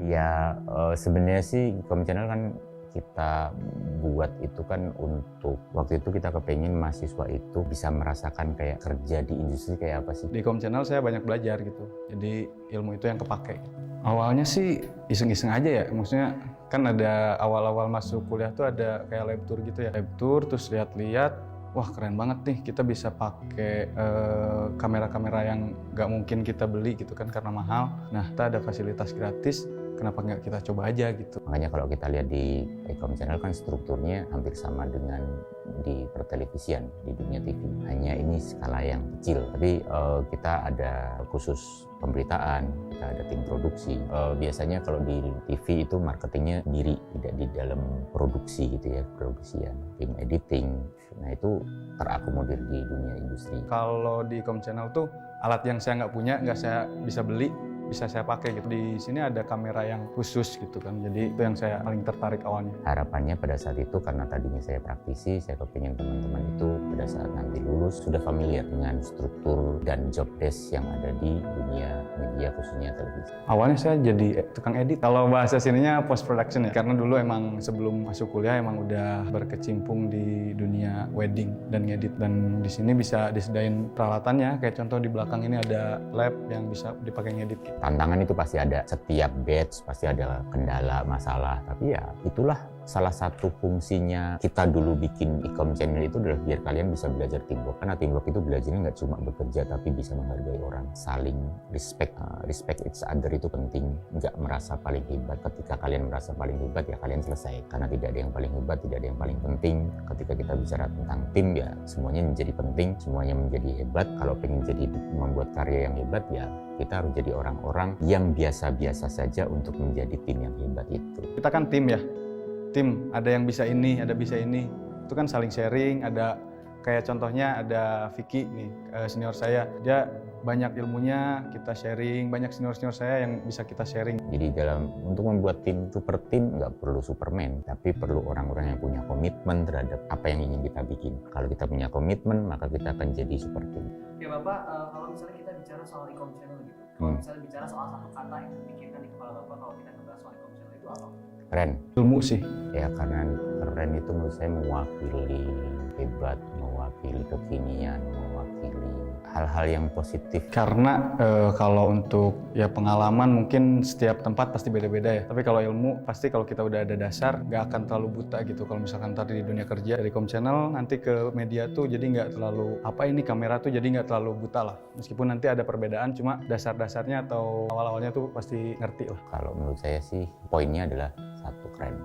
Ya, sebenarnya sih Kom Channel kan kita buat itu kan untuk waktu itu kita kepengen mahasiswa itu bisa merasakan kayak kerja di industri kayak apa sih. Di Kom Channel saya banyak belajar gitu, jadi ilmu itu yang kepake. Awalnya sih iseng-iseng aja ya, maksudnya kan ada awal-awal masuk kuliah tuh ada kayak lab tour gitu ya. Lab tour terus lihat-lihat, wah keren banget nih kita bisa pakai kamera-kamera yang nggak mungkin kita beli gitu kan karena mahal. Nah kita ada fasilitas gratis, kenapa nggak kita coba aja gitu. Makanya kalau kita lihat di Kom Channel kan strukturnya hampir sama dengan di pertelevisian di dunia TV. Hanya ini skala yang kecil, tapi kita ada khusus pemberitaan, kita ada tim produksi. Biasanya kalau di TV itu marketingnya sendiri, tidak di dalam produksi gitu ya, produksian, tim editing. Nah itu terakomodir di dunia industri. Kalau di Kom Channel tuh alat yang saya nggak punya, nggak saya bisa beli, bisa saya pakai gitu. Di sini ada kamera yang khusus gitu kan, jadi itu yang saya paling tertarik awalnya. Harapannya pada saat itu karena tadinya saya praktisi, saya kepingin teman-teman itu pada saat nanti lulus sudah familiar dengan struktur dan job desk yang ada di dunia media khususnya televisi. Awalnya saya jadi tukang edit, kalau bahasa sininya post production ya, karena dulu emang sebelum masuk kuliah emang udah berkecimpung di dunia wedding dan ngedit, dan di sini bisa disediain peralatannya, kayak contoh di belakang ini ada lab yang bisa dipakai ngedit. Tantangan itu pasti ada, setiap batch pasti ada kendala, masalah, tapi ya itulah salah satu fungsinya kita dulu bikin Kom Channel itu adalah biar kalian bisa belajar teamwork. Karena teamwork itu belajarnya nggak cuma bekerja tapi bisa menghargai orang, saling respect. Respect each other itu penting, nggak merasa paling hebat. Ketika kalian merasa paling hebat ya kalian selesai, karena tidak ada yang paling hebat, tidak ada yang paling penting. Ketika kita bicara tentang tim ya semuanya menjadi penting, semuanya menjadi hebat. Kalau pengen jadi membuat karya yang hebat ya kita harus jadi orang-orang yang biasa-biasa saja untuk menjadi tim yang hebat itu. Kita kan tim ya, tim ada yang bisa ini, ada bisa ini, itu kan saling sharing. Ada kayak contohnya ada Vicky nih, senior saya, dia banyak ilmunya, kita sharing, banyak senior-senior saya yang bisa kita sharing. Jadi untuk membuat tim super tim nggak perlu Superman, tapi perlu orang-orang yang punya komitmen terhadap apa yang ingin kita bikin. Kalau kita punya komitmen maka kita akan jadi super tim. Oke Bapak, kalau misalnya kita bicara soal Kom Channel gitu, kalau misalnya bicara soal satu kata yang terpikirkan di kepala Bapak kalau kita ngebahas soal Kom Channel itu apa? Keren. Ilmu sih. Ya karena keren itu menurut saya mewakili hebat, mewakili kekinian, mewakili hal-hal yang positif. Karena kalau untuk ya pengalaman mungkin setiap tempat pasti beda-beda ya. Tapi kalau ilmu pasti kalau kita udah ada dasar nggak akan terlalu buta gitu. Kalau misalkan tadi di dunia kerja dari Kom Channel nanti ke media tuh jadi nggak terlalu apa ini kamera tuh jadi nggak terlalu buta lah. Meskipun nanti ada perbedaan cuma dasar-dasarnya atau awal-awalnya tuh pasti ngerti lah. Kalau menurut saya sih poinnya adalah satu, keren.